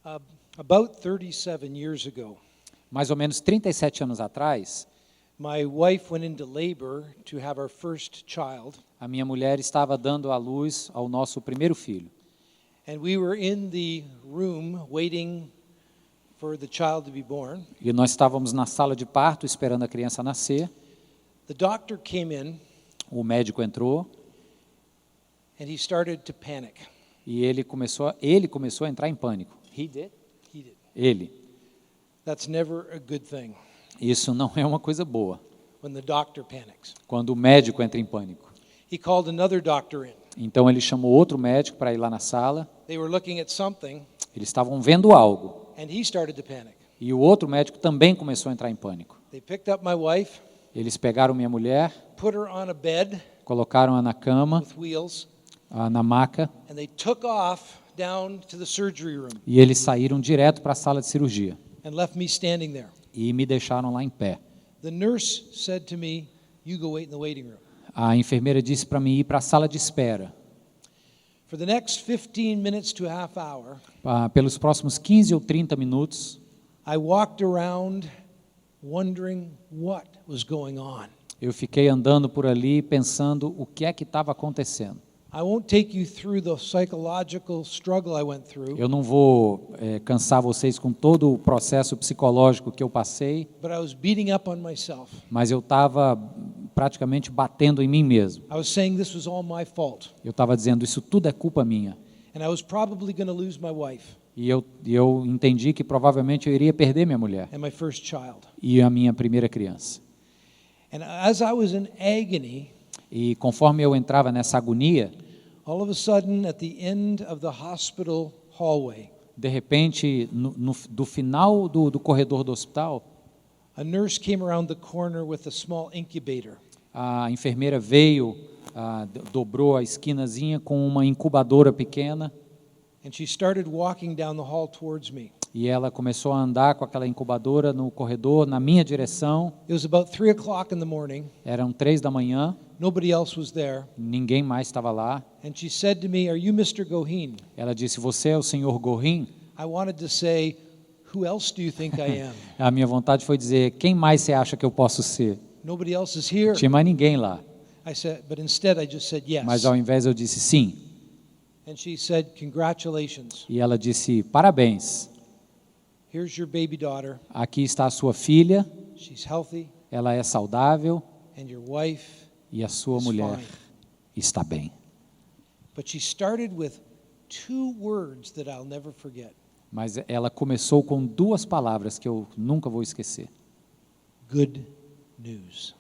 Uh, about 37 years ago, Mais ou menos 37 anos atrás, my wife went into labor to have our first child, a minha mulher estava dando à luz ao nosso primeiro filho. and we were in the room waiting for the child to be born. E nós estávamos na sala de parto esperando a criança nascer. The doctor came in, O médico entrou and he started to panic. e ele começou a entrar em pânico. He did? He did. Ele. That's never a good thing Isso não é uma coisa boa, when the doctor panics. quando o médico entra em pânico. He called another doctor in. Então ele chamou outro médico para ir lá na sala. They were looking at something, Eles estavam vendo algo. and he started to panic. E o outro médico também começou a entrar em pânico. They picked up my wife, Eles pegaram minha mulher, put her on a bed colocaram-a na cama, with wheels, na maca, and they took off down to the surgery room e eles saíram direto para a sala de cirurgia. and left me standing there. E me deixaram lá em pé. The nurse said to me, "You go wait in the waiting room." A enfermeira disse para mim ir para a sala de espera. For the next 15 minutes to a half hour, Pelos próximos 15 ou 30 minutos, I walked around wondering what was going on. eu fiquei andando por ali pensando o que é que estava acontecendo. I won't take you through the psychological struggle I went through, Eu não vou cansar vocês com todo o processo psicológico que eu passei, but I was beating up on myself. mas eu estava praticamente batendo em mim mesmo. I was saying this was all my fault, Eu estava dizendo, isso tudo é culpa minha. and I was probably going to lose my wife E eu entendi que provavelmente eu iria perder minha mulher and my first child. e a minha primeira criança. And as I was in agony, E conforme eu entrava nessa agonia, all of a sudden, at the end of the hospital hallway, de repente, do final do corredor do hospital, a nurse came around the corner with a small incubator. a enfermeira veio, dobrou a esquinazinha com uma incubadora pequena And she started walking down the hall towards me. e ela começou a andar com aquela incubadora no corredor, na minha direção. It was about 3 o'clock in the morning. Eram 3 da manhã, Nobody else was there. ninguém mais estava lá. And she said to me, "Are you Mr. Goheen?" Ela disse, você é o senhor Gorin? I wanted to say, "Who else do you think I am?" A minha vontade foi dizer, quem mais você acha que eu posso ser? Nobody else is here. Não tinha mais ninguém lá. I said, but instead I just said yes. Mas ao invés eu disse sim. And she said, "Congratulations. E ela disse, parabéns, Here's your baby daughter. aqui está a sua filha, She's healthy, ela é saudável and your wife e a sua is mulher fine." está bem. But she started with 2 words that I'll never forget. Mas ela começou com 2 palavras que eu nunca vou esquecer. Good news.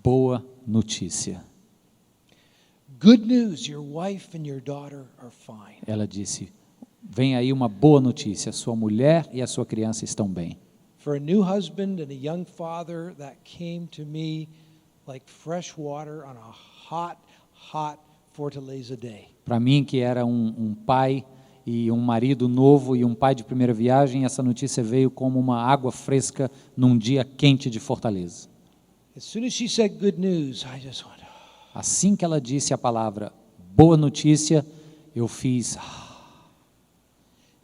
Boa notícia. Good news, your wife and your daughter are fine. Ela disse, vem aí uma boa notícia, sua mulher e a sua criança estão bem. For a new husband and a young father, that came to me like fresh water on a hot, hot Fortaleza day. Para mim, que era um pai e um marido novo e um pai de primeira viagem, essa notícia veio como uma água fresca num dia quente de Fortaleza. As soon as she said good news, I just went, Assim que ela disse a palavra boa notícia, eu fiz.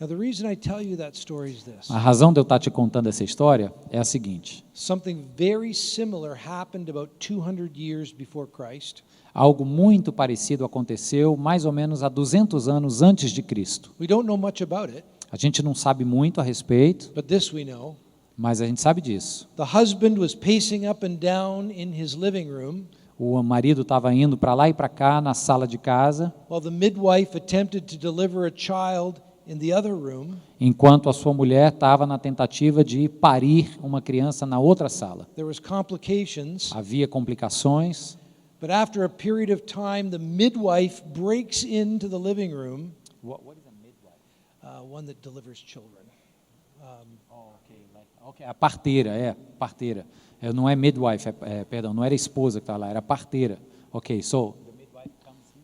Now the reason I tell you that story is this. A razão de eu estar te contando essa história é a seguinte. Something very similar happened about 200 years before Christ. Algo muito parecido aconteceu mais ou menos há 200 anos antes de Cristo. We don't know much about it, A gente não sabe muito a respeito, but this we know. mas a gente sabe disso. The husband was pacing up and down in his living room, O marido estava indo para lá e para cá na sala de casa, while the midwife attempted to deliver a child in the other room. enquanto a sua mulher estava na tentativa de parir uma criança na outra sala. There was complications, Havia complicações, but after a period of time, the midwife breaks into the living room. What is a midwife? One that delivers children. a parteira, parteira. Não é midwife, perdão, não era esposa que estava lá, era parteira. Ok, so.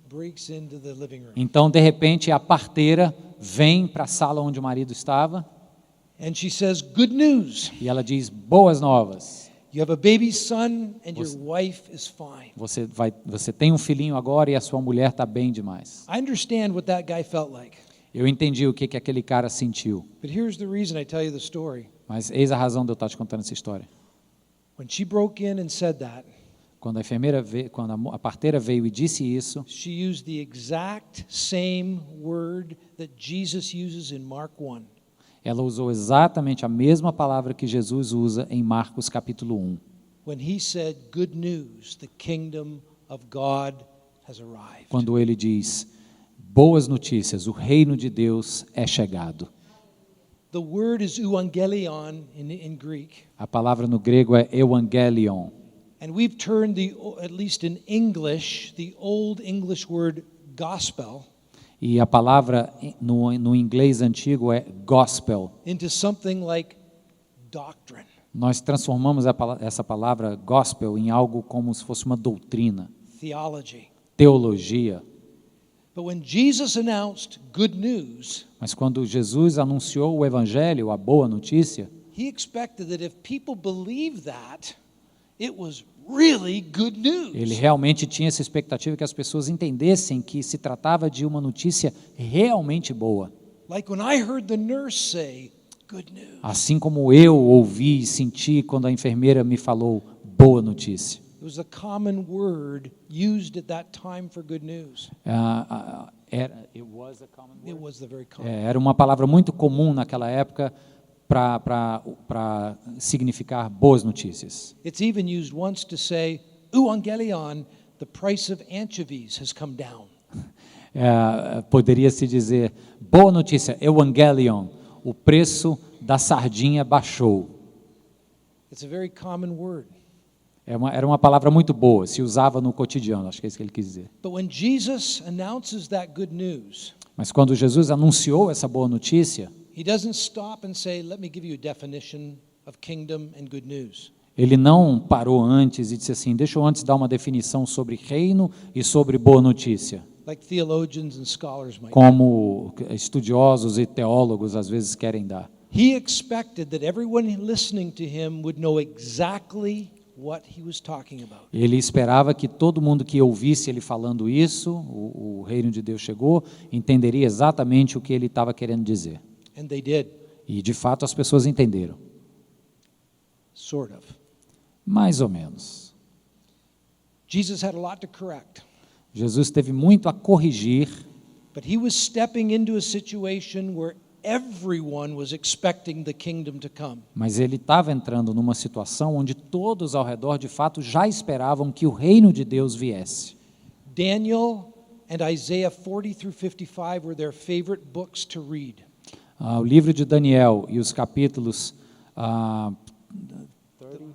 Breaks into the living room. Então, de repente, a parteira vem para a sala onde o marido estava And she says, "Good news. e ela diz, boas novas. You have a baby son and your wife is fine." Você tem um filhinho agora e a sua mulher está bem demais. I understand what that guy felt like. Eu entendi o que aquele cara sentiu. But here's the reason I tell you the story. Mas eis a razão de eu estar te contando essa história. When she broke in and said that, Quando a parteira veio e disse isso, she used the exact same word that Jesus uses in Mark 1. ela usou exatamente a mesma palavra que Jesus usa em Marcos capítulo 1. When he said, "Good news, the kingdom of God has arrived." Quando ele diz, boas notícias, o reino de Deus é chegado. The word is euangelion in Greek. A palavra no grego é euangelion. And we've turned at least in English, the old English word gospel E a palavra no inglês antigo é gospel. into something like doctrine. Nós transformamos essa palavra gospel em algo como se fosse uma doutrina, Theology. teologia. But when Jesus announced good news, Mas quando Jesus anunciou o evangelho, a boa notícia, he expected that if people believed that, it was really good news. ele realmente tinha essa expectativa que as pessoas entendessem que se tratava de uma notícia realmente boa. Like when I heard the nurse say, good news. Assim como eu ouvi e senti quando a enfermeira me falou, boa notícia. It was a common word used at that time for good news. It was a common word? It was the very common. Era uma palavra muito comum naquela época para significar boas notícias. It's even used once to say, euangelion, the price of anchovies has come down. Poderia se dizer, boa notícia, evangelion, o preço da sardinha baixou. It's a very common word. Era uma palavra muito boa, se usava no cotidiano, acho que é isso que ele quis dizer. But when Jesus announces that good news, Mas quando Jesus anunciou essa boa notícia, he doesn't stop and say, let me give you a definition of kingdom and good news. ele não parou antes e disse assim, deixa eu antes dar uma definição sobre reino e sobre boa notícia, Like theologians and scholars might. como estudiosos e teólogos às vezes querem dar. He expected that everyone listening to him would know exactly what he was talking about. Ele esperava que todo mundo que ouvisse ele falando isso, o reino de Deus chegou, entenderia exatamente o que ele estava querendo dizer. And they did, E, de fato, as pessoas entenderam. sort of. Mais ou menos. Jesus had a lot to correct, Jesus teve muito a corrigir, but he was stepping into a situation where everyone was expecting the kingdom to come. mas ele estava entrando numa situação onde todos ao redor, de fato, já esperavam que o reino de Deus viesse. Daniel and Isaiah 40 through 55 were their favorite books to read. O livro de Daniel e os capítulos 40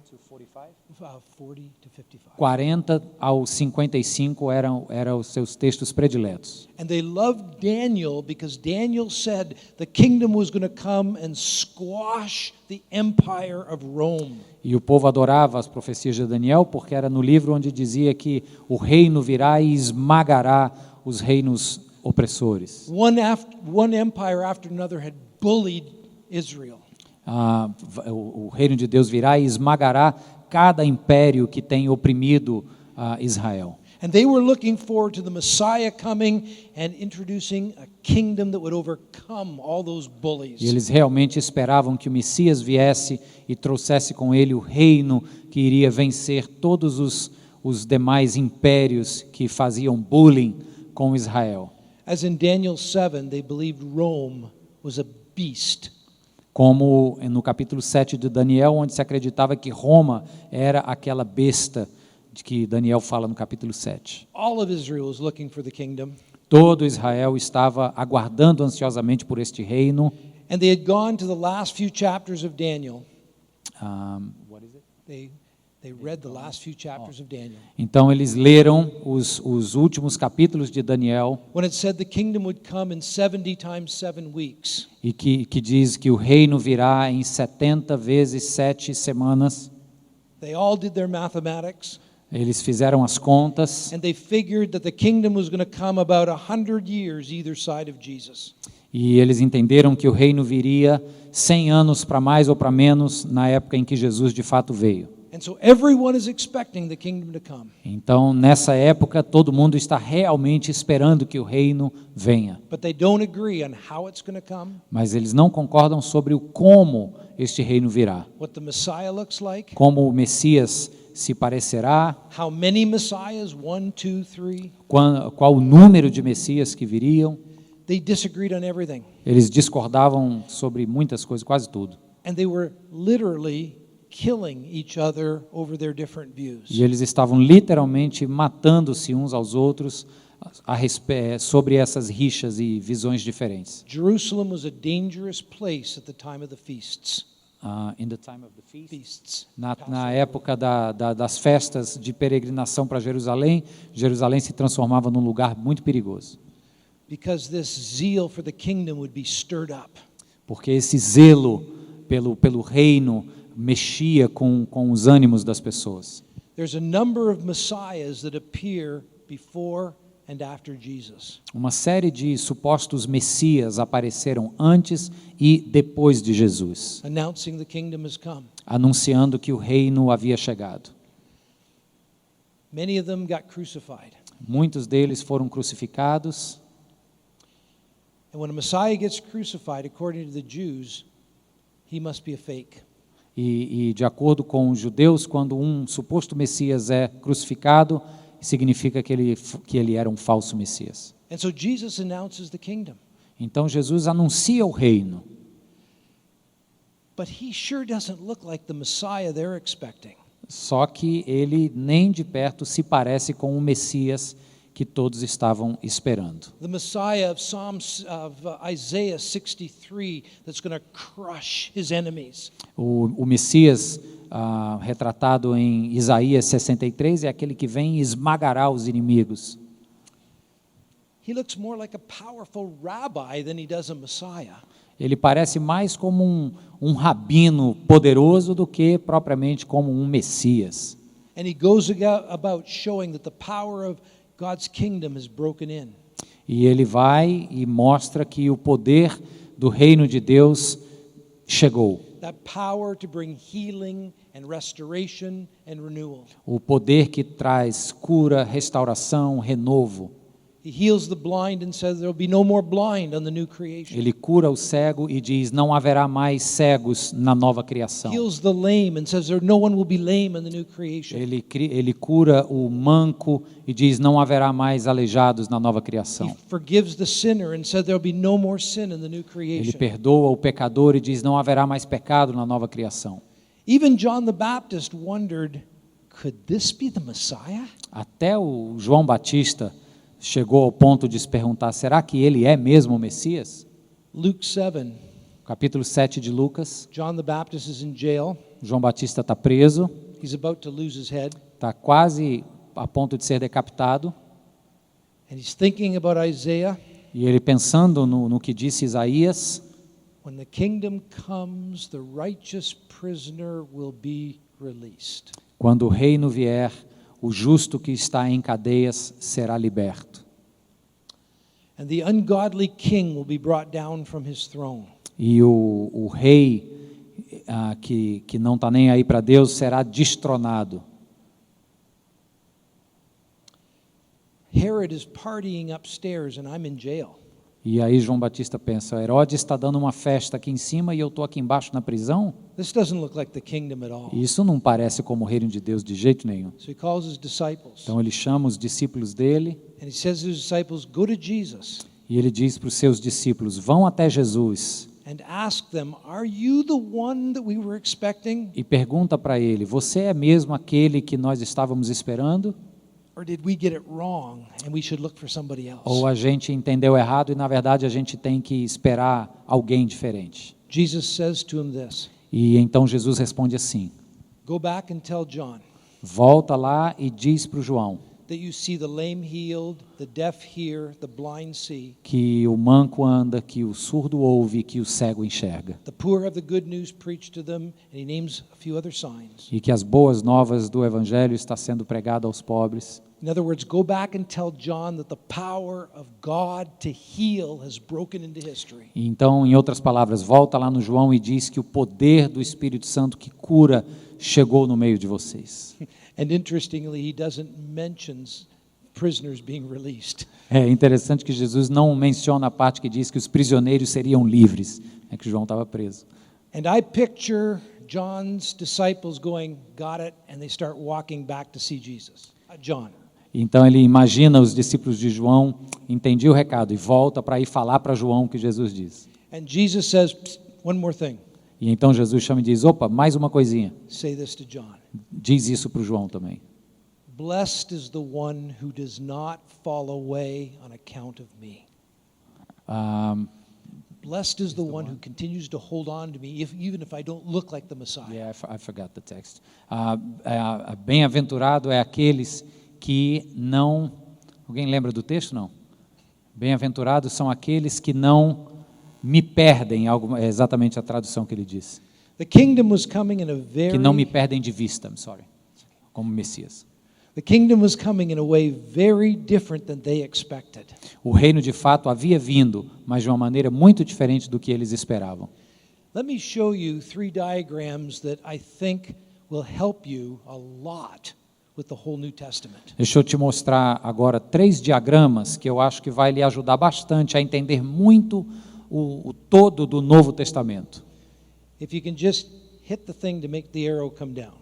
to 55. 40 ao 55 eram os seus textos prediletos. And they loved Daniel because Daniel said the kingdom was going to come and squash the empire of Rome. E o povo adorava as profecias de Daniel porque era no livro onde dizia que o reino virá e esmagará os reinos opressores. One empire after another had bullied Israel. O reino de Deus virá e esmagará cada império que tem oprimido Israel. And they were looking forward to the Messiah coming and introducing a kingdom that would overcome all those bullies. E eles realmente esperavam que o Messias viesse e trouxesse com ele o reino que iria vencer todos os demais impérios que faziam bullying com Israel. As in Daniel 7, they believed Rome was a beast. Como no capítulo 7 de Daniel, onde se acreditava que Roma era aquela besta de que Daniel fala no capítulo 7. All of Israel was looking for the kingdom. Todo Israel estava aguardando ansiosamente por este reino. And they had gone to the last few chapters of Daniel. They read the last few chapters of Daniel. Então eles leram os últimos capítulos de Daniel When it said the kingdom would come in 70 times 7 weeks. e que diz que o reino virá em 70 vezes 7 semanas. They all did their mathematics. Eles fizeram as contas And they figured that the kingdom was going to come about 100 years either side of Jesus. e eles entenderam que o reino viria 100 anos para mais ou para menos na época em que Jesus de fato veio. And so everyone is expecting the kingdom to come. Então, nessa época, todo mundo está realmente esperando que o reino venha. But they don't agree on how it's going to come, Mas eles não concordam sobre o como este reino virá. what the Messiah looks like, Como o Messias se parecerá, how many Messiahs, 1, 2, 3. qual o número de Messias que viriam. They disagreed on everything. Eles discordavam sobre muitas coisas, quase tudo. And they were literally killing each other over their different views. E eles estavam literalmente matando-se uns aos outros sobre essas rixas e visões diferentes. Jerusalem was a dangerous place at the time of the feasts. In the time of the feast. Feasts. Na época das festas de peregrinação para Jerusalém, Jerusalém se transformava num lugar muito perigoso. Because this zeal for the kingdom would be stirred up. Porque esse zelo pelo reino mexia com os ânimos das pessoas. There's a number of messiahs that appear before and after Jesus. Uma série de supostos messias apareceram antes e depois de Jesus, Announcing the kingdom has come. anunciando que o reino havia chegado. Many of them got crucified. Muitos deles foram crucificados, And when a Messiah gets crucified, according to the Jews, he must be a fake. e de acordo com os judeus, quando um suposto messias é crucificado, significa que ele era um falso messias. And so Jesus announces the kingdom. Então Jesus anuncia o reino, But he sure doesn't look like the Messiah they're expecting. só que ele nem de perto se parece com o Messias que todos estavam esperando. The Messiah of Isaiah 63 that's going to crush his enemies. O Messias retratado em Isaías 63 é aquele que vem e esmagará os inimigos. He looks more like a powerful rabbi than he does a Messiah. Ele parece mais como um rabino poderoso do que propriamente como um Messias. And he goes about showing that the power of God's kingdom is broken in. E ele vai e mostra que o poder do reino de Deus chegou. That power to bring healing and restoration and renewal. O poder que traz cura, restauração, renovo. He heals the blind and says there will be no more blind on the new creation. Ele cura o cego e diz: não haverá mais cegos na nova criação. Heals the lame and says no one will be lame in the new creation. Ele cura o manco e diz: não haverá mais aleijados na nova criação. He forgives the sinner and said there will be no more sin in the new Ele creation. perdoa o pecador e diz: não haverá mais pecado na nova criação. Even John the Baptist wondered, could this be the Messiah? Até o João Batista chegou ao ponto de se perguntar: será que ele é mesmo o Messias? Luke 7, Capítulo 7 de Lucas. John the Baptist is in jail. João Batista está preso, He's about to lose his head. está quase a ponto de ser decapitado. And he's thinking about Isaiah. E ele pensando no que disse Isaías: When the kingdom comes, the righteous prisoner will be released. quando o reino vier, o justo que está em cadeias será liberto. And the ungodly king will be brought down from his throne. E o rei que não está nem aí para Deus será destronado. Herod is partying upstairs and I'm in jail. E aí João Batista pensa: Herodes está dando uma festa aqui em cima e eu estou aqui embaixo na prisão? This doesn't look like the kingdom at all. Isso não parece como o reino de Deus de jeito nenhum. So he calls his disciples. Então ele chama os discípulos dele And he says to his disciples, go to Jesus e ele diz para os seus discípulos: vão até Jesus and ask them, are you the one that we were expecting? e pergunta para ele: você é mesmo aquele que nós estávamos esperando? Or did we get it wrong and we should look for somebody else? Ou a gente entendeu errado e na verdade a gente tem que esperar alguém diferente? Jesus says to him this, E então Jesus responde assim: go back and tell John volta lá e diz para o João that you see the lame healed, the deaf hear, the blind see, que o manco anda, que o surdo ouve, que o cego enxerga, the poor have the good news preached to them, and he names a few other signs. e que as boas novas do evangelho está sendo pregada aos pobres. In other words, go back and tell John that the power of God to heal has broken into history. Então, em outras palavras, volta lá no João e diz que o poder do Espírito Santo que cura chegou no meio de vocês. And interestingly, he doesn't mention prisoners being released. É interessante que Jesus não menciona a parte que diz que os prisioneiros seriam livres, é que João estava preso. And I picture John's disciples going, got it, and they start walking back to see Jesus. John. Então ele imagina os discípulos de João, entendi o recado, e volta para ir falar para João o que Jesus diz. And Jesus says, one more thing. E então Jesus chama e diz, opa, mais uma coisinha. Say this to John. Diz isso para o João também. Blessed is the one who does not fall away on account of me. Blessed is the one who continues to hold on to me, even if I don't look like the Messiah. Yeah, I forgot the text. Bem-aventurado é aqueles que não... Alguém lembra do texto? Não. Bem-aventurados são aqueles que não me perdem, é exatamente a tradução que ele disse. The kingdom was coming in a very... Que não me perdem de vista, I'm sorry, como Messias. The kingdom was coming in a way very different than they expected. O reino de fato havia vindo, mas de uma maneira muito diferente do que eles esperavam. Let me show you 3 diagrams that I think will help you a lot with the whole New Testament. Deixa eu te mostrar agora 3 diagramas que eu acho que vai lhe ajudar bastante a entender muito o todo do Novo Testamento. If you can just hit the thing to make the arrow come down.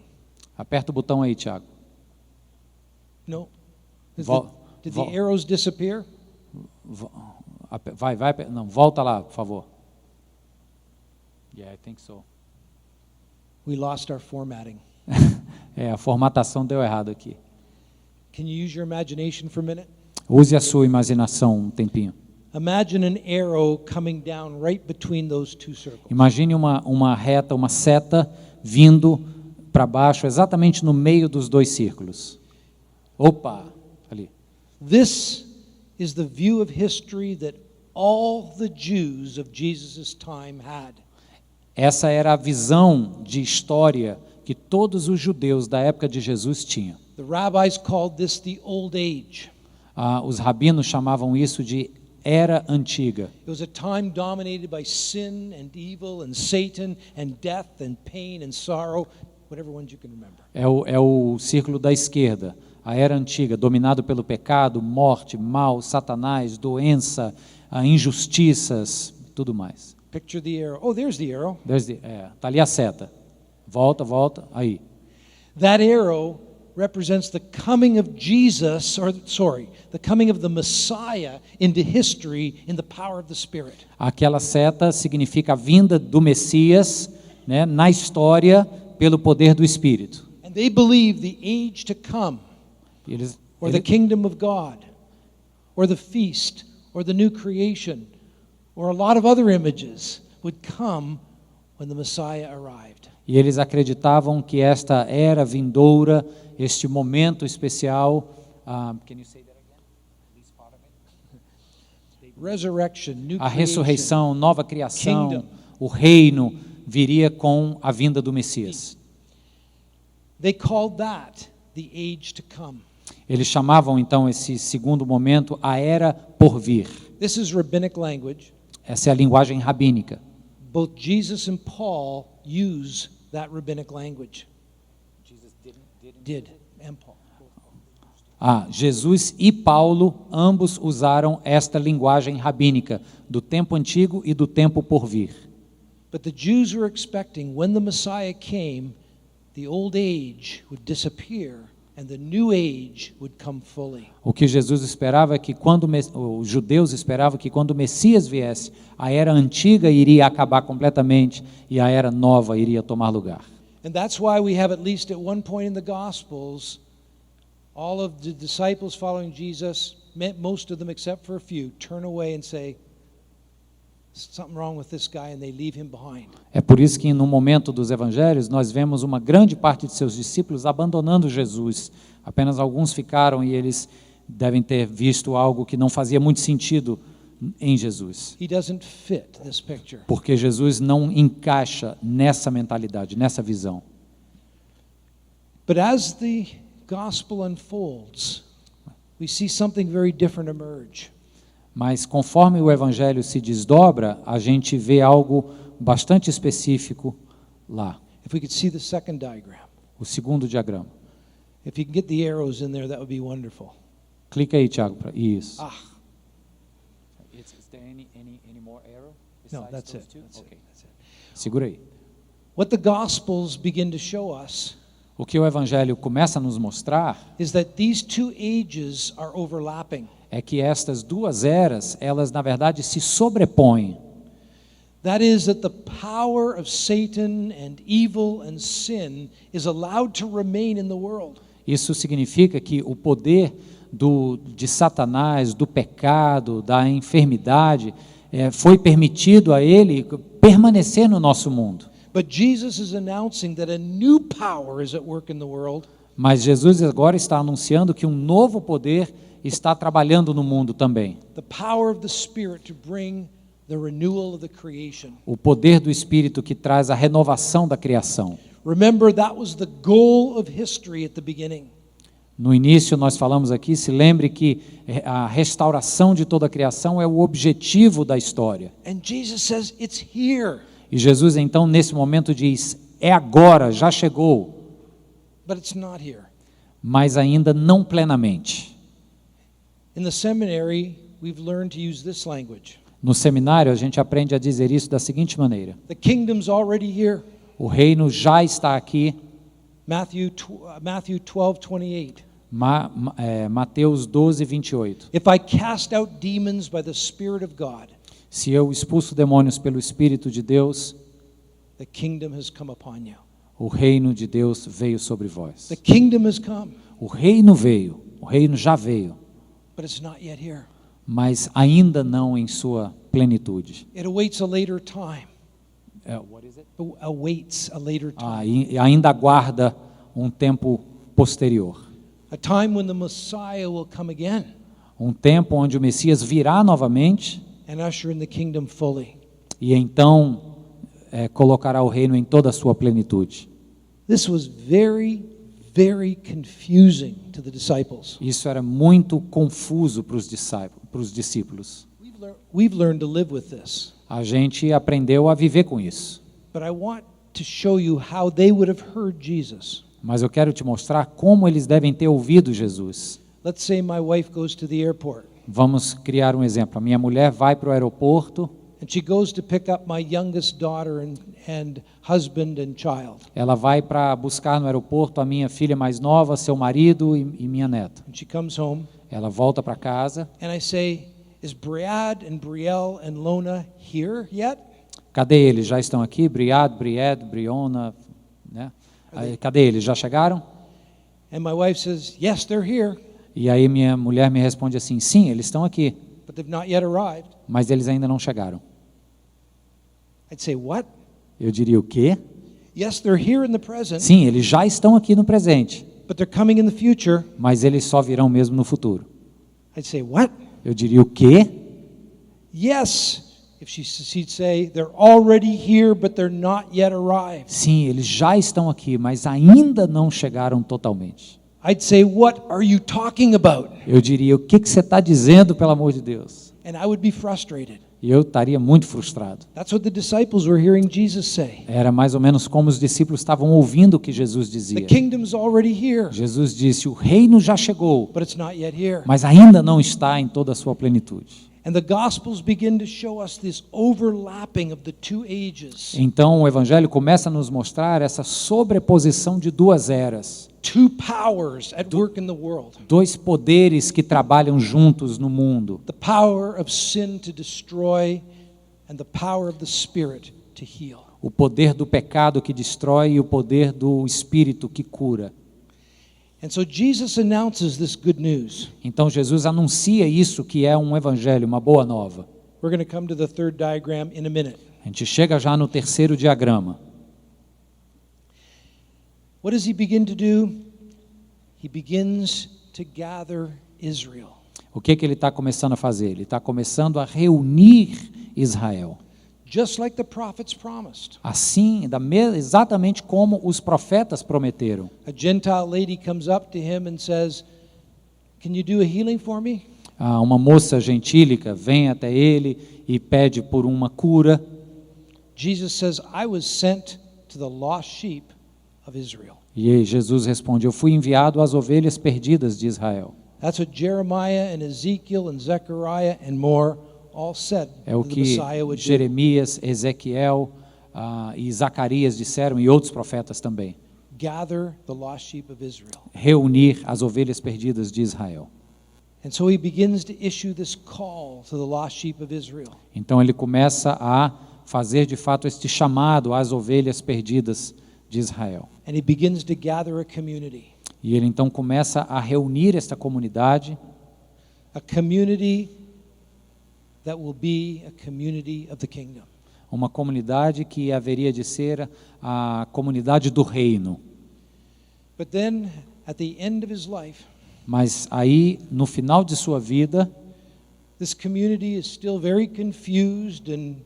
Aperta o botão aí, Tiago. No? Did Vol- the arrows disappear? Vai, não, volta lá, por favor. Yeah, I think so. We lost our formatting. A formatação deu errado aqui. Can you use your imagination for a minute? Use a sua imaginação um tempinho. Imagine an arrow coming down right between those 2 circles. Imagine uma reta, uma seta vindo para baixo, exatamente no meio dos 2 círculos. Opa, ali. This is the view of history that all the Jews of Jesus' time had. Essa era a visão de história que todos os judeus da época de Jesus tinham. The rabbis called this the old age. Os rabinos chamavam isso de era antiga. It was a time dominated by sin and evil and Satan and death and pain and sorrow, whatever ones you can remember. É o círculo da esquerda, a era antiga, dominado pelo pecado, morte, mal, Satanás, doença, injustiças, tudo mais. Picture the arrow. Oh, there's the arrow. Tá ali a seta. Volta, aí. That arrow represents the coming of Jesus, the coming of the Messiah into history in the power of the Spirit. Aquela seta significa a vinda do Messias, né, na história pelo poder do Espírito. And they believe the age to come, or the kingdom of God, or the feast, or the new creation, or a lot of other images would come when the Messiah arrived. E eles acreditavam que esta era vindoura, este momento especial, can you say that again? This part of it? Resurrection, new A creation, ressurreição, nova criação, kingdom. o reino viria com a vinda do Messias. They called that the age to come. Eles chamavam então esse segundo momento a era por vir. This is rabbinic language. Essa é a linguagem rabínica. Both Jesus and Paul use that rabbinic language. Jesus did, and Paul. Jesus e Paulo ambos usaram esta linguagem rabínica do tempo antigo e do tempo por vir. But the Jews were expecting when the Messiah came, the old age would disappear and the new age would come fully. O que Jesus esperava é que os judeus esperavam que quando o Messias viesse, a era antiga iria acabar completamente e a era nova iria tomar lugar. And that's why we have, at least at one point in the Gospels, all of the disciples following Jesus, most of them except for a few, turn away and say, something wrong with this guy, and they leave him behind. É por isso que no momento dos evangelhos nós vemos uma grande parte de seus discípulos abandonando Jesus. Apenas alguns ficaram e eles devem ter visto algo que não fazia muito sentido em Jesus. He doesn't fit this picture. Porque Jesus não encaixa nessa mentalidade, nessa visão. But as the gospel unfolds, we see something very different emerge. Mas conforme o evangelho se desdobra, a gente vê algo bastante específico lá. If we could see the second diagram. O segundo diagrama. If you can get the arrows in there, that would be wonderful. Clica aí, Tiago. Isso. Ah, Is there any more arrow no, that's it. Okay. Segura aí. What the Gospels begin to show us O que o Evangelho começa a nos mostrar is that these two ages are overlapping. é que estas duas eras, elas na verdade se sobrepõem. That is, that the power of Satan and evil and sin is allowed to remain in the world. Isso significa que o poder de Satanás, do pecado, da enfermidade, foi permitido a ele permanecer no nosso mundo. But Jesus is announcing that a new power is at work in the world. Mas Jesus agora está anunciando que um novo poder está trabalhando no mundo também. The power of the Spirit to bring the renewal of the creation. O poder do Espírito que traz a renovação da criação. Remember, that was the goal of history at the beginning. No início nós falamos aqui, se lembre que a restauração de toda a criação é o objetivo da história. And Jesus says, it's here. E Jesus então nesse momento diz, é agora, já chegou, But it's not here. mas ainda não plenamente. In the seminary, we've learned to use this language. No seminário a gente aprende a dizer isso da seguinte maneira: The kingdom's already here. o reino já está aqui. Matthew 12:28. Mateus 12, 28. If I cast out demons by the Spirit of God, Se eu expulso demônios pelo Espírito de Deus, the kingdom has come upon you. o reino de Deus veio sobre vós. The kingdom has come, O reino veio, o reino já veio, but it's not yet here. mas ainda não em sua plenitude. It awaits a later time. Awaits a later time. E ainda aguarda um tempo posterior. A time when the Messiah will come again Um tempo onde o Messias virá novamente and usher in the kingdom fully. e então colocará o reino em toda a sua plenitude. This was very, very confusing to the disciples. Isso era muito confuso para os discípulos. We've learned to live with this. A gente aprendeu a viver com isso. But I want to show you how they would have heard Jesus. Mas eu quero te mostrar como eles devem ter ouvido Jesus. Let's say my wife goes to the airport Vamos criar um exemplo. A minha mulher vai para o aeroporto, and she goes to pick up my youngest daughter and husband and child. ela vai para buscar no aeroporto a minha filha mais nova, seu marido e minha neta. And she comes home Ela volta para casa. and I say, is Briad and Brielle and Lona here yet? Cadê eles? Já estão aqui? Briad, Briona, né? Cadê eles? Já chegaram? And my wife says, yes, they're here, E aí minha mulher me responde assim, sim, eles estão aqui, but they've not yet arrived. mas eles ainda não chegaram. I'd say, what? Eu diria o quê? Yes, they're here in the present, Sim, eles já estão aqui no presente, but they're coming in the future. mas eles só virão mesmo no futuro. I'd say, what? Eu diria o quê? Yes. If she'd say, they're already here, but they're not yet arrived. Sim, eles já estão aqui, mas ainda não chegaram totalmente. I'd say, what are you talking about? Eu diria, o que você está dizendo, pelo amor de Deus? And I would be frustrated. E eu estaria muito frustrado. That's what the disciples were hearing Jesus say. Era mais ou menos como os discípulos estavam ouvindo o que Jesus The dizia. kingdom's already here, Jesus disse, o reino já chegou, but it's not yet here. mas ainda não está em toda a sua plenitude. And the Gospels begin to show us this overlapping of the two ages. Então o Evangelho começa a nos mostrar essa sobreposição de duas eras. Two powers at work in the world. Dois poderes que trabalham juntos no mundo. The power of sin to destroy and the power of the Spirit to heal. O poder do pecado que destrói e o poder do Espírito que cura. And so Jesus announces this good news. Então Jesus anuncia isso que é um evangelho, uma boa nova. We're going to come to the third diagram in a minute. A gente chega já no terceiro diagrama. What does he begin to do? He begins to gather Israel. O que ele está começando a fazer? Ele está começando a reunir Israel. Just like the prophets promised. Assim, exatamente como os profetas prometeram. A Gentile lady comes up to him and says, "Can you do a healing for me?" Uma moça gentílica vem até ele e pede por uma cura. Jesus says, "I was sent to the lost sheep of Israel. E Jesus responde: eu fui enviado às ovelhas perdidas de Israel. That's what Jeremiah and Ezekiel and Zechariah and more all said É o the que Messiah would do. Jeremias, Ezequiel e Zacarias disseram, e outros profetas também. Gather the lost sheep of Israel. Reunir as ovelhas perdidas de Israel. And so he begins to issue this call to the lost sheep of Israel. Então ele começa a fazer de fato este chamado às ovelhas perdidas de Israel. And he begins to gather a community. E ele então começa a reunir esta comunidade, A community that will be a community of the kingdom. uma comunidade que haveria de ser a comunidade do reino. But then, at the end of his life, Mas aí, no final de sua vida, this community is still very confused and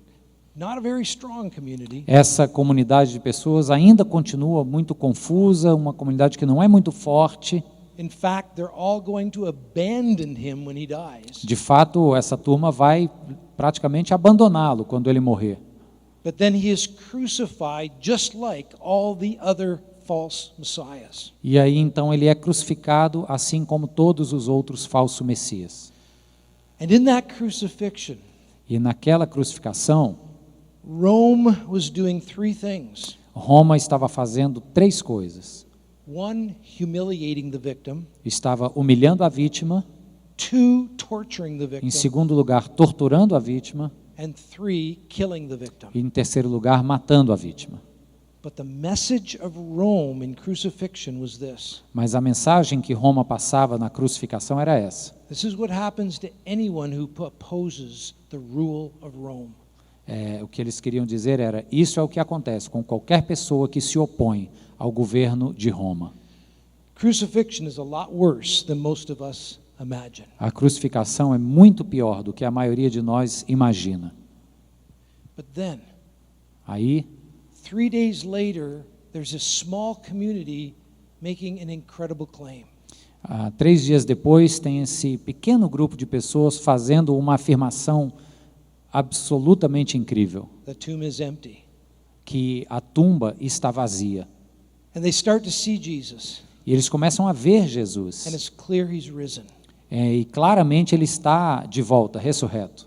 not a very strong community. essa comunidade de pessoas ainda continua muito confusa, uma comunidade que não é muito forte. In fact, they're all going to abandon him when he dies. De fato, essa turma vai praticamente abandoná-lo quando ele morrer. But then he is crucified just like all the other false messiahs. E aí então ele é crucificado, assim como todos os outros falsos messias. And in that crucifixion, E naquela crucificação, Rome was doing three things. Roma estava fazendo três coisas. One, humiliating the victim. Estava humilhando a vítima, Two, torturing the em victim. segundo lugar, torturando a vítima, And three, killing the victim. e em terceiro lugar, matando a vítima. But the message of Rome in crucifixion was this. Mas a mensagem que Roma passava na crucificação era essa. This is what happens to anyone who opposes the rule of Rome. O que eles queriam dizer era: isso é o que acontece com qualquer pessoa que se opõe ao governo de Roma. Crucifixion is a lot worse than most of us imagine. A crucificação é muito pior do que a maioria de nós imagina. But then, Aí, 3 days later, there's a small community making an incredible claim. 3 dias depois, tem esse pequeno grupo de pessoas fazendo uma afirmação absolutamente incrível, The tomb is empty. que a tumba está vazia. And they start to see Jesus, E eles começam a ver and Jesus. it's clear he's risen. E claramente ele está de volta, ressurreto.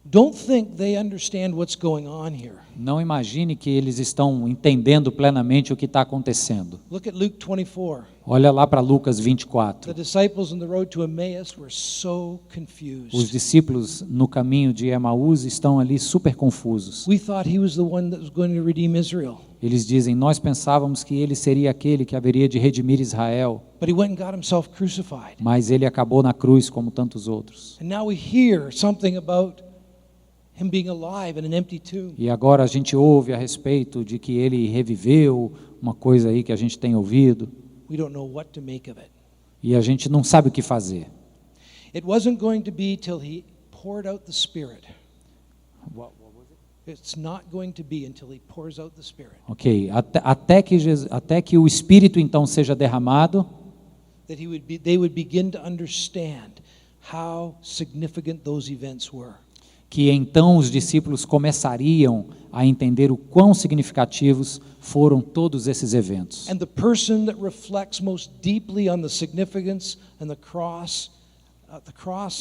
Don't think they understand what's going on here. Não imagine que eles estão entendendo plenamente o que está acontecendo. Look at Luke 24. Olha lá para Lucas 24. The disciples on the road to Emmaus were so Os confused. discípulos no caminho de Emaús estão ali super confusos. We thought he was the one that was going to redeem Israel, Eles dizem: nós pensávamos que ele seria aquele que haveria de redimir Israel, but he went and got himself crucified. mas ele acabou na cruz como tantos outros. And now we hear something about him being alive in an empty tomb. E agora a gente ouve a respeito de que ele reviveu, uma coisa aí que a gente tem ouvido, We don't know what to make of it. e a gente não sabe o que fazer. It wasn't going to be till he poured out the Spirit. It's not going to be until he pours out the Spirit Ok, até que o Espírito então seja derramado, that they would begin to understand how significant those events were. que então os discípulos começariam a entender o quão significativos foram todos esses eventos. And the person that reflects most deeply on the significance and the cross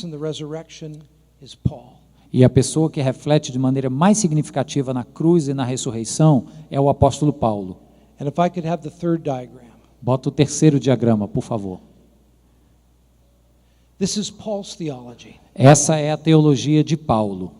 and the resurrection is Paul. E a pessoa que reflete de maneira mais significativa na cruz e na ressurreição é o apóstolo Paulo. And if I could have the third diagram. Bota o terceiro diagrama, por favor. This is Paul's theology. Essa é a teologia de Paulo.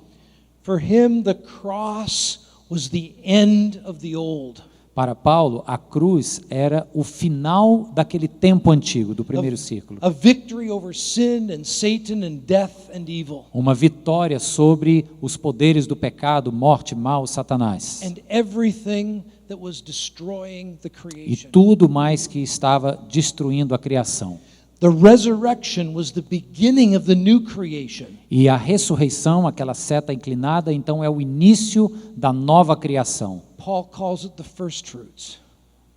For him, the cross was the end of the old. Para Paulo, a cruz era o final daquele tempo antigo, do primeiro círculo. A victory over sin and Satan and death and evil. Uma vitória sobre os poderes do pecado, morte, mal, Satanás. And everything that was destroying the E creation. tudo mais que estava destruindo a criação. The resurrection was the beginning of the new creation. E a ressurreição, aquela seta inclinada, então é o início da nova criação. Paul calls it the first fruits.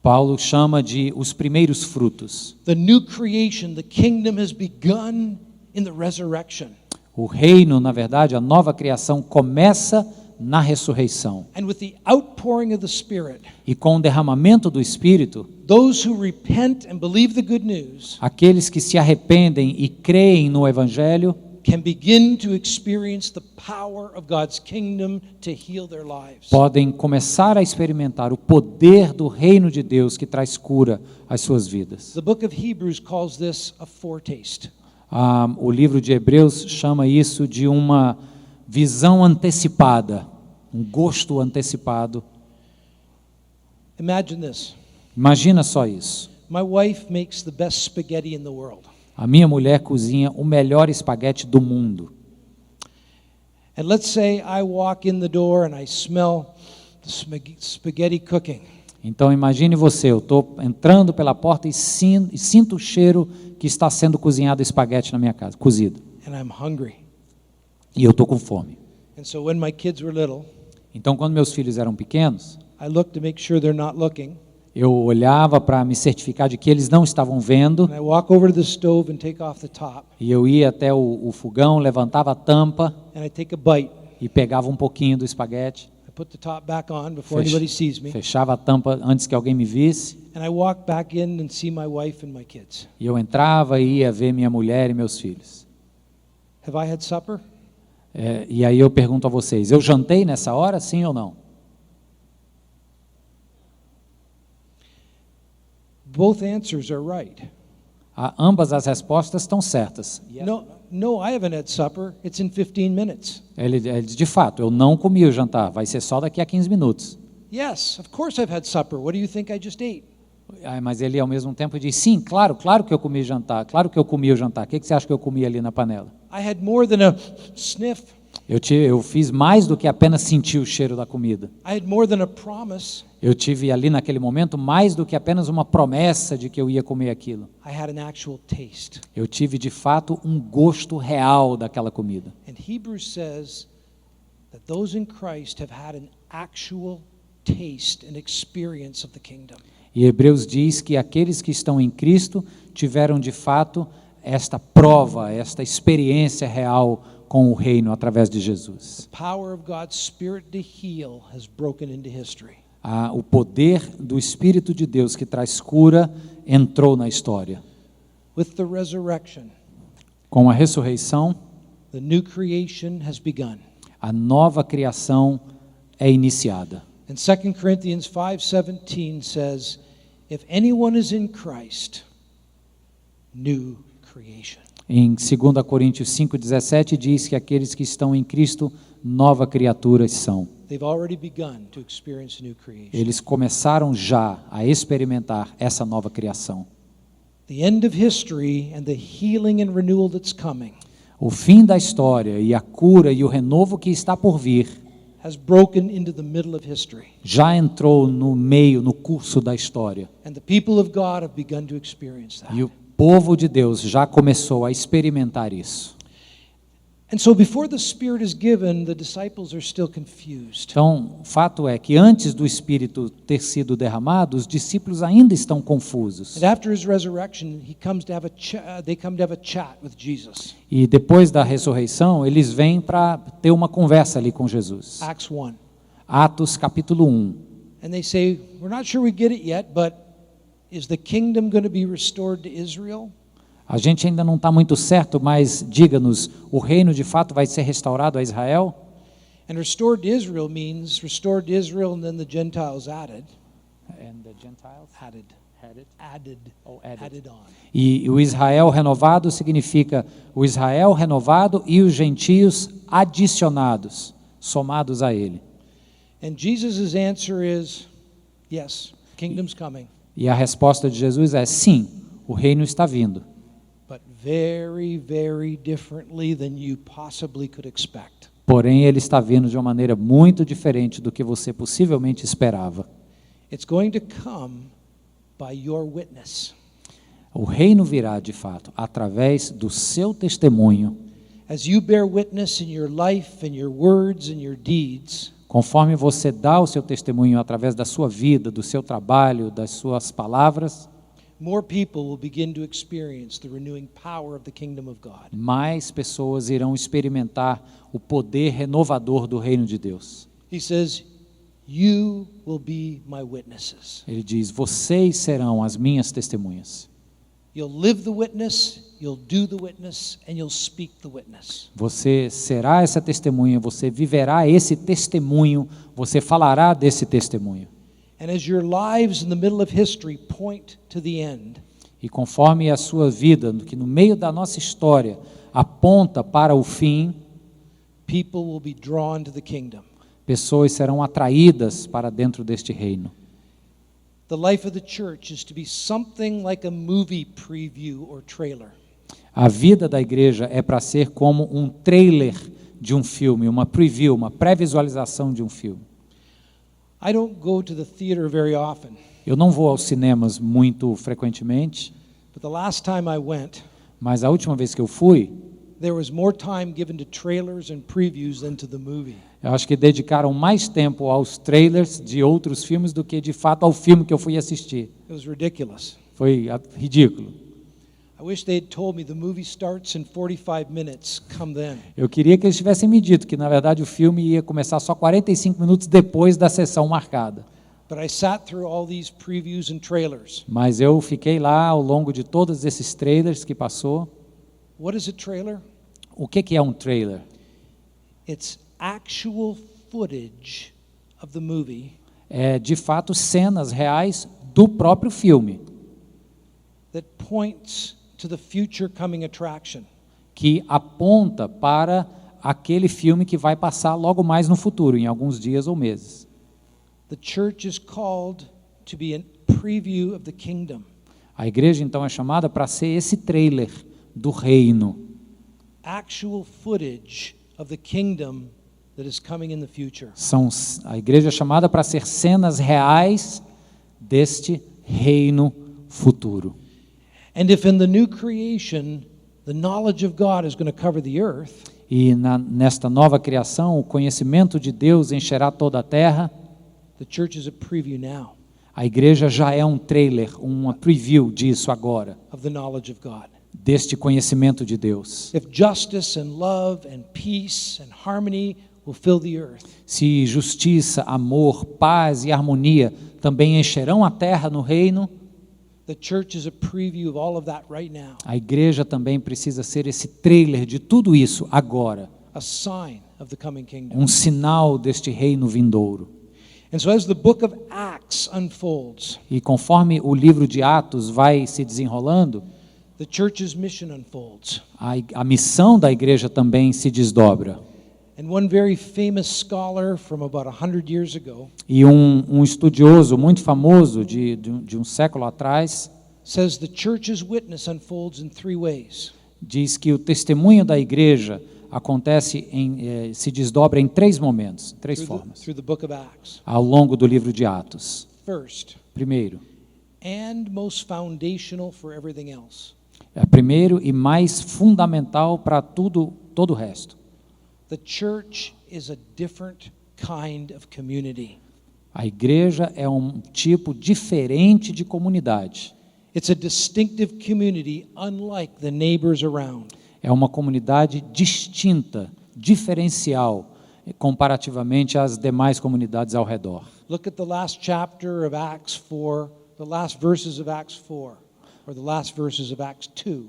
Paulo chama de os primeiros frutos. The new creation, the kingdom has begun in the resurrection. O reino, na verdade, a nova criação começa na ressurreição and with the outpouring of the Spirit, e com o derramamento do Espírito, those who repent and believe the good news aqueles que se arrependem e creem no Evangelho can begin to experience the power of God's kingdom to heal their lives. podem começar a experimentar o poder do reino de Deus que traz cura às suas vidas. The book of Hebrews calls this a foretaste. O livro de Hebreus chama isso de uma visão antecipada, um gosto antecipado. Imagine this. Imagina só isso. My wife makes the best spaghetti in the world. A minha mulher cozinha o melhor espaguete do mundo. And let's say I walk in the door and I smell the spaghetti cooking. Então imagine você, eu estou entrando pela porta e sinto o cheiro que está sendo cozinhado espaguete na minha casa, cozido. And I'm hungry. E eu estou com fome. And so when my kids were little, Então quando meus filhos eram pequenos, I look to make sure they're not looking. eu olhava para me certificar de que eles não estavam vendo, And I walk over to the stove and take off the top. e eu ia até o fogão, levantava a tampa And I take a bite. e pegava um pouquinho do espaguete, I put the top back on before anybody sees me. fechava a tampa antes que alguém me visse, And I walk back in and see my wife and my kids. e eu entrava e ia ver minha mulher e meus filhos. Have I had supper? E aí eu pergunto a vocês, eu jantei nessa hora, sim ou não? Both answers are right. Ambas as respostas estão certas. No, I haven't had supper. It's in 15 minutes. Ele diz, de fato, eu não comi o jantar, vai ser só daqui a 15 minutos. Yes, of course I've had supper. What do you think I just ate? Mas ele ao mesmo tempo diz, sim, claro que eu comi jantar, claro que eu comi o jantar. O que você acha que eu comi ali na panela? I had more than a sniff. Eu fiz mais do que apenas sentir o cheiro da comida. I had more than a promise. Eu tive ali naquele momento mais do que apenas uma promessa de que eu ia comer aquilo. I had an actual taste. Eu tive de fato um gosto real daquela comida. And Hebrews says that those in Christ have had an actual taste and experience of the kingdom. E Hebreus diz que aqueles que estão em Cristo tiveram de fato esta prova, esta experiência real com o reino através de Jesus. The power of God's Spirit to heal has broken into history. O poder do Espírito de Deus que traz cura entrou na história. With the resurrection, Com a ressurreição, the new creation has begun. a nova criação é iniciada. And 2 Corinthians 5:17 says, if anyone is in Christ, new creation. Em 2 Coríntios 5,17 diz que aqueles que estão em Cristo, nova criaturas são. They've already begun to experience new creation. Eles começaram já a experimentar essa nova criação. The end of history and the healing and renewal that's coming O fim da história e a cura e o renovo que está por vir has broken into the middle of history. já entrou no meio, no curso da história. And the people of God have begun to experience that. E o povo de Deus já começou a experimentar isso. And so before the Spirit is given, the disciples are still confused. Então, o fato é que antes do Espírito ter sido derramado, os discípulos ainda estão confusos. And after his resurrection, they come to have a chat with Jesus. E depois da ressurreição, eles vêm para ter uma conversa ali com Jesus. Acts 1. Atos capítulo 1. And they say, we're not sure we get it yet, but is the kingdom going to be restored to Israel? A gente ainda não está muito certo, mas diga-nos, o reino de fato vai ser restaurado a Israel? And restored to Israel means restored to Israel and then the Gentiles added. Added on. E o Israel renovado significa o Israel renovado e os gentios adicionados, somados a ele. And Jesus' answer is, yes, kingdom's coming. E a resposta de Jesus é sim, o reino está vindo. But very, very differently than you possibly could expect. Porém, ele está vindo de uma maneira muito diferente do que você possivelmente esperava. It's going to come by your witness. O reino virá, de fato, através do seu testemunho. As you bear witness in your life and your words and your deeds, Conforme você dá o seu testemunho através da sua vida, do seu trabalho, das suas palavras, more people will begin to experience the renewing power of the kingdom of God. mais pessoas irão experimentar o poder renovador do reino de Deus. He says, "You will be my witnesses." Ele diz: vocês serão as minhas testemunhas. You'll live the witness, you'll do the witness, and you'll speak the witness. Você será essa testemunha, você viverá esse testemunho, você falará desse testemunho. And as your lives in the middle of history point to the end, E conforme a sua vida, que no meio da nossa história aponta para o fim, people will be drawn to the kingdom. pessoas serão atraídas para dentro deste reino. The life of the church is to be something like a movie preview or trailer. A vida da igreja é para ser como um trailer de um filme, uma preview, uma pré-visualização de um filme. I don't go to the theater very often, Eu não vou aos cinemas muito frequentemente, but the last time I went, mas a última vez que eu fui, there was more time given to trailers and previews than to the movie. eu acho que dedicaram mais tempo aos trailers de outros filmes do que de fato ao filme que eu fui assistir. It was ridiculous. Foi ridículo. I wish they had told me the movie starts in 45 minutes, come then. Eu queria que eles tivessem me dito que, na verdade, o filme ia começar só 45 minutos depois da sessão marcada. But I sat through all these previews and trailers. Mas eu fiquei lá ao longo de todos esses trailers que passou. What is a trailer? O que é um trailer? It's actual footage of the movie É, de fato, cenas reais do próprio filme, that points to the future coming attraction. que aponta para aquele filme que vai passar logo mais no futuro, em alguns dias ou meses. The church is called to be a preview of the kingdom. A igreja, então, é chamada para ser esse trailer do reino. Actual footage of the kingdom that is coming in the future. A igreja é chamada para ser cenas reais deste reino futuro. And if in the new creation the knowledge of God is going to cover the earth, E nesta nova criação, o conhecimento de Deus encherá toda a terra, the church is a preview now a igreja já é um trailer, uma preview disso agora, of the knowledge of God. deste conhecimento de Deus. If justice and love and peace and harmony will fill the earth, Se justiça, amor, paz e harmonia também encherão a terra no reino, the church is a preview of all of that right now, a igreja também precisa ser esse trailer de tudo isso agora, a sign of the coming kingdom. um sinal deste reino vindouro. And so as the book of Acts unfolds, E conforme o livro de Atos vai se desenrolando, the church's mission unfolds. a missão da igreja também se desdobra. And one very famous scholar from about 100 years ago E um estudioso muito famoso de um século atrás says the church's witness unfolds in three ways. diz que o testemunho da igreja acontece se desdobra em três momentos, três formas, Through the book of Acts. ao longo do livro de Atos. First, Primeiro, and most foundational for everything else, primeiro e mais fundamental para todo o resto. the church is a different kind of community. A igreja é um tipo diferente de comunidade. It's a distinctive community unlike the neighbors around. É uma comunidade distinta, diferencial, comparativamente às demais comunidades ao redor. Look at the last chapter of Acts 4, the last verses of Acts 4, or the last verses of Acts 2.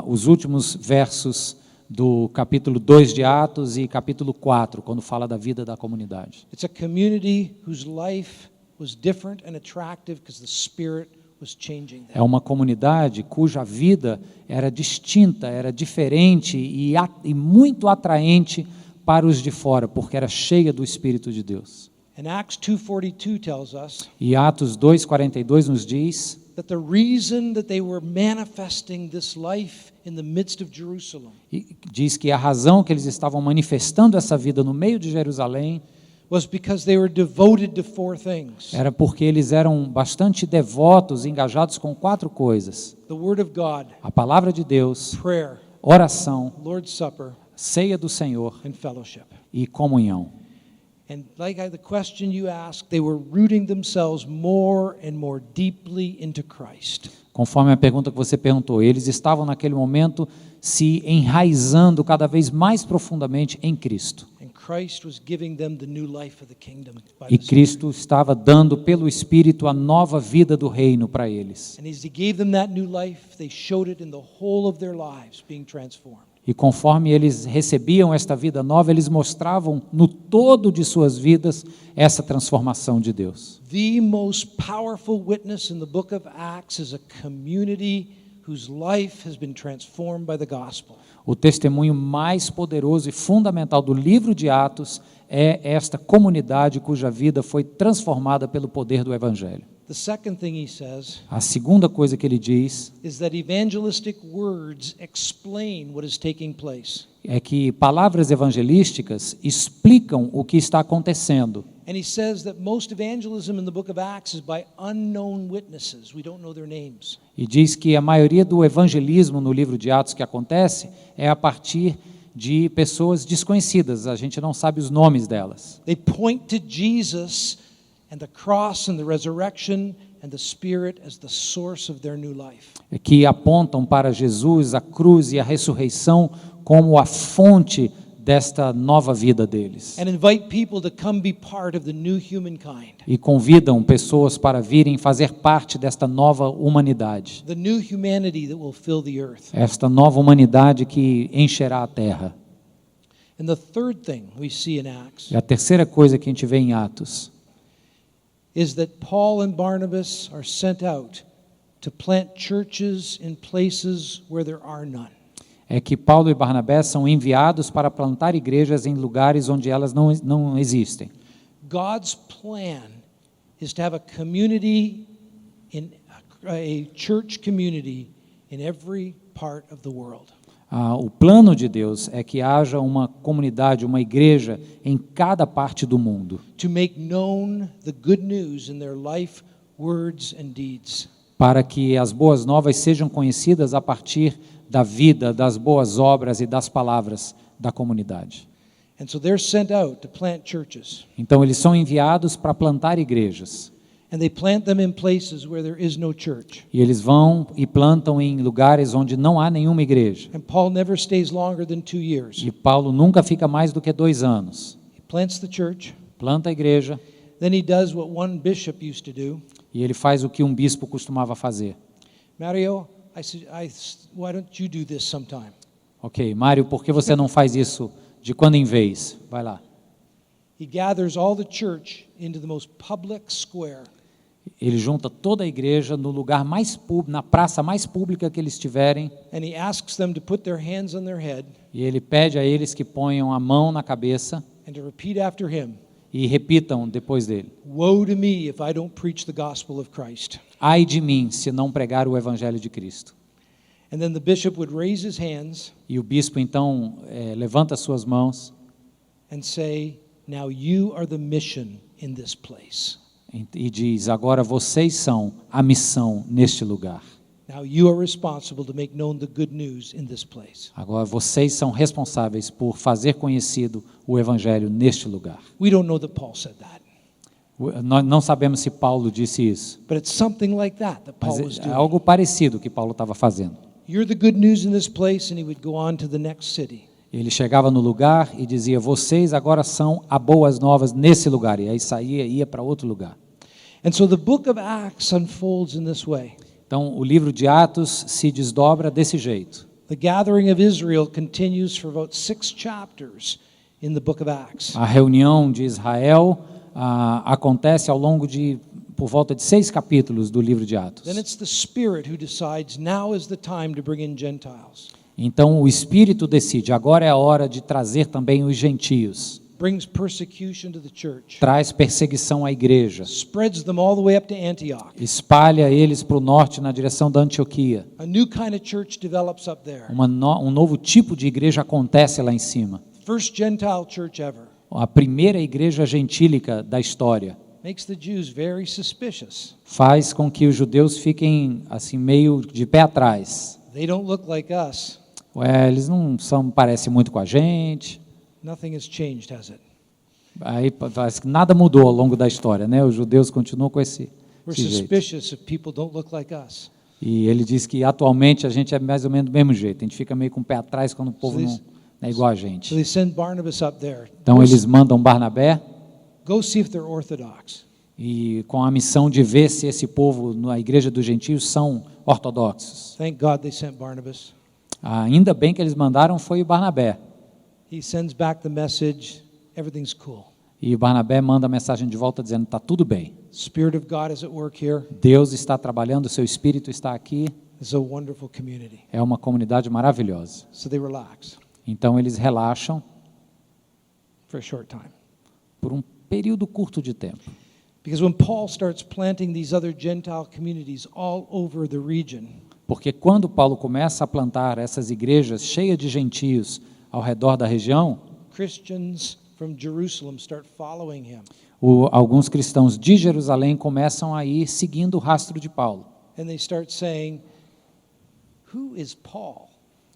Os últimos versos do capítulo 2 de Atos e capítulo 4, quando fala da vida da comunidade. It's a community whose life was different and attractive because the Spirit was changing them. É uma comunidade cuja vida era distinta, era diferente e muito atraente para os de fora, porque era cheia do Espírito de Deus. And Acts 2:42 tells us E Atos 2:42 nos diz that the reason that they were manifesting this life in the midst of Jerusalem e diz que a razão que eles estavam manifestando essa vida no meio de Jerusalém was because they were devoted to four things: era porque eles eram bastante devotos, engajados com quatro coisas: the Word of God, a palavra de Deus, prayer, oração, Lord's Supper, ceia do Senhor and fellowship. e comunhão. And like the question you asked, they were rooting themselves more and more deeply into Christ. Conforme a pergunta que você perguntou, eles estavam naquele momento se enraizando cada vez mais profundamente em Cristo. And Christ was giving them the new life of the kingdom by E the Spirit. Cristo estava dando pelo Espírito a nova vida do reino para eles. And as he gave them that new life, they showed it in the whole of their lives being transformed. E conforme eles recebiam esta vida nova, eles mostravam no todo de suas vidas essa transformação de Deus. The most powerful witness in the book of Acts is a community whose life has been transformed by the gospel. O testemunho mais poderoso e fundamental do livro de Atos é esta comunidade cuja vida foi transformada pelo poder do Evangelho. The second thing he says A segunda coisa que ele diz is that evangelistic words explain what is taking place. é que palavras evangelísticas explicam o que está acontecendo. And he says that most evangelism in the book of Acts is by unknown witnesses. We don't know their names. E diz que a maioria do evangelismo no livro de Atos que acontece é a partir de pessoas desconhecidas, a gente não sabe os nomes delas. They point to Jesus and the cross and the resurrection and the Spirit as the source of their new life. Que apontam para Jesus, a cruz e a ressurreição como a fonte desta nova vida deles. And invite people to come be part of the new humankind. E convidam pessoas para virem fazer parte desta nova humanidade. The new humanity that will fill the earth. Esta nova humanidade que encherá a terra. And the third thing we see in Acts E a terceira coisa que a gente vê em Atos is that Paul and Barnabas are sent out to plant churches in places where there are none. é que Paulo e Barnabé são enviados para plantar igrejas em lugares onde elas não existem. God's plan is to have a community a church community in every part of the world. O plano de Deus é que haja uma comunidade, uma igreja em cada parte do mundo, To make known the good news in their life, words and deeds. para que as boas novas sejam conhecidas a partir da vida, das boas obras e das palavras da comunidade. And so they're sent out to plant churches. Então eles são enviados para plantar igrejas. And they plant them in places where there is no church. E eles vão e plantam em lugares onde não há nenhuma igreja. And Paul never stays longer than 2 years. E Paulo nunca fica mais do que 2 anos. He plants the church. Planta a igreja Then he does what one bishop used to do. e ele faz o que um bispo costumava fazer. Mario, why don't you do this sometime? Ok, Mário, por que você não faz isso de quando em vez? Vai lá. He gathers all the church into the most public square. Ele junta toda a igreja no lugar mais público, na praça mais pública que eles tiverem, And he asks them to put their hands on their head e ele pede a eles que ponham a mão na cabeça and to repeat after him, e repitam depois dele: "Woe to me if I don't preach the gospel of Christ." ai de mim se não pregar o evangelho de Cristo. And then the bishop would raise his hands E o bispo então levanta suas mãos and say, "Now you are the mission in this place. e diz: agora vocês são a missão neste lugar. Now you are responsible to make known the good news in this place." Agora vocês são responsáveis por fazer conhecido o evangelho neste lugar. We don't know that Paul said that, Nós não sabemos se Paulo disse isso, but it's something like that Paul was mas é doing. algo parecido que Paulo estava fazendo. You're the good news in this place, and he would go on to the next city. Ele chegava no lugar e dizia: vocês agora são a boas novas nesse lugar. E aí saía e ia para outro lugar. And so the book of Acts unfolds in this way. Então o livro de Atos se desdobra desse jeito. The gathering of Israel continues for about 6 chapters in the book of Acts. A reunião de Israel acontece ao longo de por volta de 6 capítulos do livro de Atos. Then it's the Spirit who decides now is the time to bring in Gentiles. Então o Espírito decide: agora é a hora de trazer também os gentios. Brings persecution to the church. Traz perseguição à igreja. Spreads them all the way up to Antioch. Espalha eles para o norte na direção da Antioquia. A new kind of church develops up there. Um novo tipo de igreja acontece lá em cima. First Gentile church ever. A primeira igreja gentílica da história. Makes the Jews very suspicious. Faz com que os judeus fiquem assim meio de pé atrás. They don't look like us. Eles não parecem muito com a gente. Nothing has changed, has it? Aí parece que nada mudou ao longo da história, né? Os judeus continuam com esse We're jeito. suspicious if people don't look like us. E ele diz que atualmente a gente é mais ou menos do mesmo jeito. A gente fica meio com o pé atrás quando o povo não é igual a So gente. they send Barnabas up there. Então eles mandam Barnabé Go see if they're Orthodox. e com a missão de ver se esse povo na igreja dos gentios são ortodoxos. Thank God they sent Barnabas. Ainda bem que eles mandaram foi o Barnabé. He sends back the message, everything's cool. E o Barnabé manda a mensagem de volta dizendo, está tudo bem. Spirit of God is at work here. Deus está trabalhando, o seu Espírito está aqui. It's a wonderful community. É uma comunidade maravilhosa. So they relax Então eles relaxam for a short time. por um período curto de tempo. Because when Paul starts planting these other Gentile communities all over the region, Porque quando Paulo começa a plantar essas igrejas cheias de gentios ao redor da região, Christians from Jerusalem start following him. alguns cristãos de Jerusalém começam a ir seguindo o rastro de Paulo. And they start saying, who is Paul?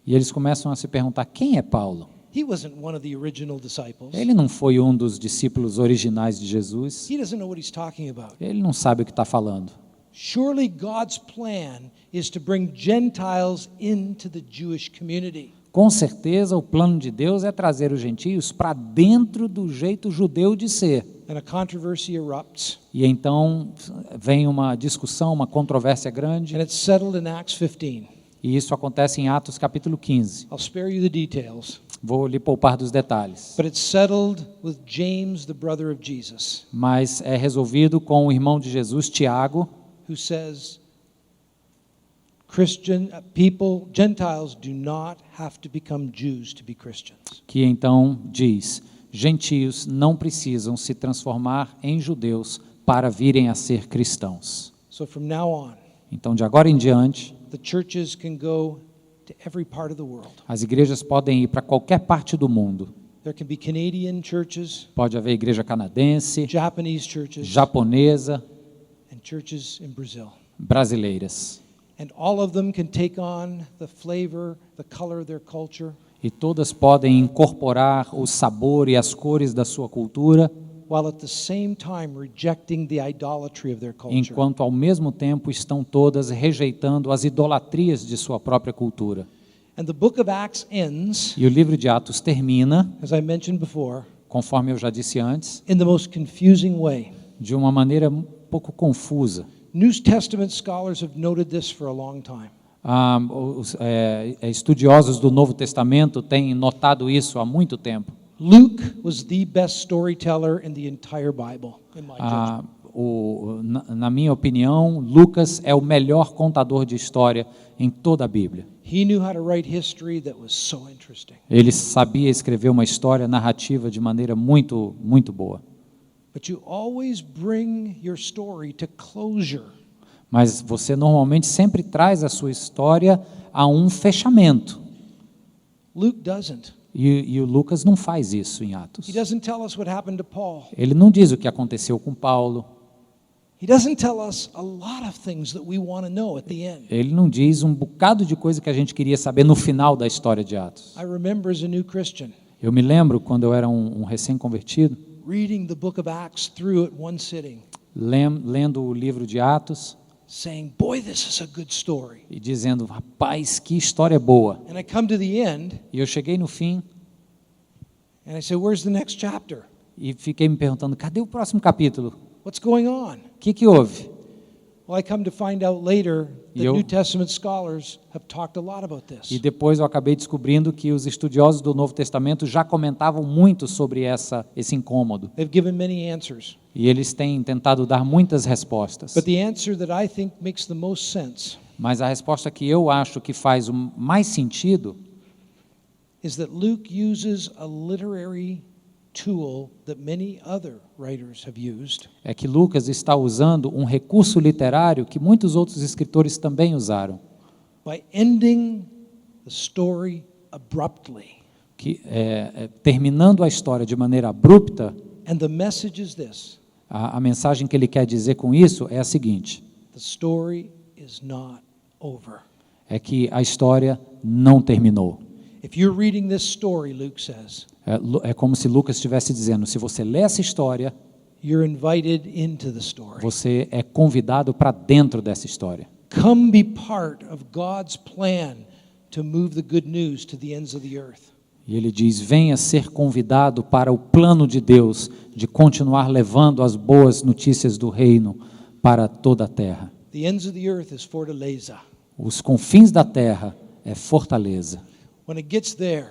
E eles começam a se perguntar, quem é Paulo? He wasn't one of the original disciples. Ele não foi um dos discípulos originais de Jesus. He doesn't know what he's talking about. Ele não sabe o que está falando. Surely God's plan is to bring Gentiles into the Jewish community. Com certeza, o plano de Deus é trazer os gentios para dentro do jeito judeu de ser. And a controversy erupts. E então vem uma discussão, uma controvérsia grande, And it's settled in Acts 15. e isso acontece em Atos capítulo 15. I'll spare you the details. Vou lhe poupar dos detalhes. But it's settled with James, the brother of Jesus, Mas é resolvido com o irmão de Jesus, Tiago, who says, Gentiles do not have to become Jews to be Christians. que então diz, gentios não precisam se transformar em judeus para virem a ser cristãos. So from now on, Então, de agora em diante, the churches can go to every part of the world. as igrejas podem ir para qualquer parte do mundo. There can be Canadian churches, Pode haver igreja canadense, Japanese churches, japonesa, and churches in Brazil. brasileiras. And all of them can take on the flavor, the color of their culture, E todas podem incorporar o sabor e as cores da sua cultura, while at the same time rejecting the idolatry of their culture. enquanto ao mesmo tempo estão todas rejeitando as idolatrias de sua própria cultura. And the book of Acts ends, E o livro de Atos termina, as I mentioned before, conforme eu já disse antes, in the most confusing way. de uma maneira um pouco confusa. New Testament scholars have noted this for a long time. Os estudiosos do Novo Testamento têm notado isso há muito tempo. Luke was the best storyteller in the entire Bible, in my judgment. Na minha opinião, Lucas é o melhor contador de história em toda a Bíblia. He knew how to write history that was so interesting. Ele sabia escrever uma história narrativa de maneira muito, muito boa. But you always bring your story to closure. Mas você normalmente sempre traz a sua história a um fechamento. Luke doesn't. E o Lucas não faz isso em Atos. He doesn't tell us what happened to Paul. Ele não diz o que aconteceu com Paulo. He doesn't tell us a lot of things that we want to know at the end. Ele não diz um bocado de coisa que a gente queria saber no final da história de Atos. I remember as a new Christian Eu me lembro quando eu era um recém-convertido, reading the book of Acts through at one sitting, lendo o livro de Atos saying, boy, this is a good story. e dizendo, rapaz, que história boa. And I come to the end E eu cheguei no fim and I say, where's the next chapter? e fiquei me perguntando, cadê o próximo capítulo? What's going on? O que houve? Well, I come to find out later that Eu- New Testament scholars have talked a lot about this. E depois eu acabei descobrindo que os estudiosos do Novo Testamento já comentavam muito sobre esse incômodo. They've given many answers. E eles têm tentado dar muitas respostas. But the answer that I think makes the most sense Mas a resposta que eu acho que faz o mais sentido is that Luke uses a literary tool that many other writers have used é que Lucas está usando um recurso literário que muitos outros escritores também usaram, by ending the story abruptly. que terminando a história de maneira abrupta. And the message is this: A mensagem que ele quer dizer com isso é a seguinte: the story is not over. é que a história não terminou. If you're reading this story, Luke says, É como se Lucas estivesse dizendo, se você lê essa história, you're invited into the story. você é convidado para dentro dessa história. Come be part of God's plan to move the good news to the ends of the earth. E ele diz: venha ser convidado para o plano de Deus de continuar levando as boas notícias do reino para toda a terra. The ends of the earth is Fortaleza. Os confins da terra é Fortaleza. When it gets there,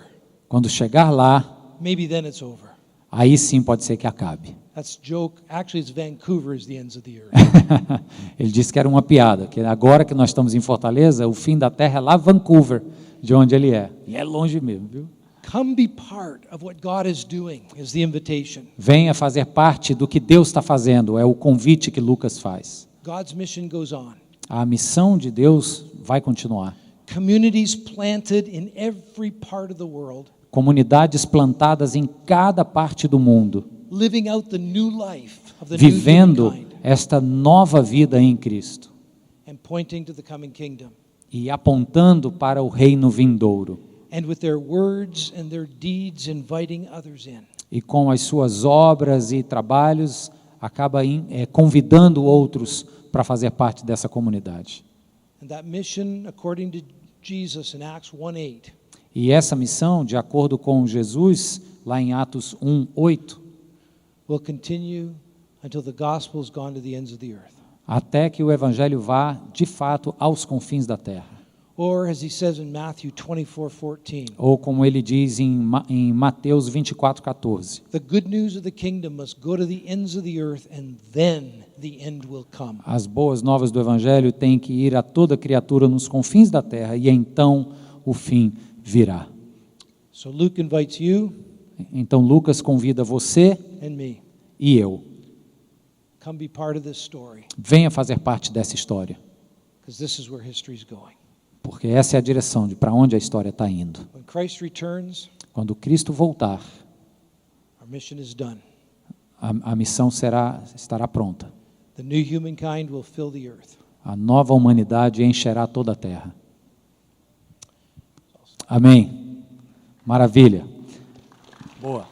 Quando chegar lá, maybe then it's over. aí sim pode ser que acabe. That's a joke. Actually, it's Vancouver is the ends of the earth. Ele disse que era uma piada, que agora que nós estamos em Fortaleza, o fim da terra é lá Vancouver, de onde ele é. E é longe mesmo, viu? Come be part of what God is doing is the invitation. Venha fazer parte do que Deus está fazendo, é o convite que Lucas faz. God's mission goes on. A missão de Deus vai continuar. Communities planted in every part of the world, Comunidades plantadas em cada parte do mundo, living out the new life of the new vivendo humankind esta nova vida em Cristo and pointing to the coming kingdom. e apontando para o reino vindouro. And with their words and their deeds inviting others in. E com as suas obras e trabalhos, acaba convidando outros para fazer parte dessa comunidade. And that mission, according to Jesus in Acts 1:8, E essa missão, de acordo com Jesus, lá em Atos 1:8, will continue until the gospel has gone to the ends of the earth. até que o evangelho vá, de fato, aos confins da terra. Or, as he says in Matthew 24:14, Ou como ele diz em Mateus 24:14, the good news of the kingdom must go to the ends of the earth, and then the end will come. as boas novas do evangelho têm que ir a toda criatura nos confins da terra, e então o fim virá. So Luke invites you Então Lucas convida você and me. e eu. Come be part of this story, Venha fazer parte dessa história, because this is where history is going. porque essa é a direção de para onde a história está indo. When Christ returns, Quando Cristo voltar, our mission is done. a missão estará pronta. The new humankind will fill the earth. A nova humanidade encherá toda a terra. Amém. Maravilha. Boa.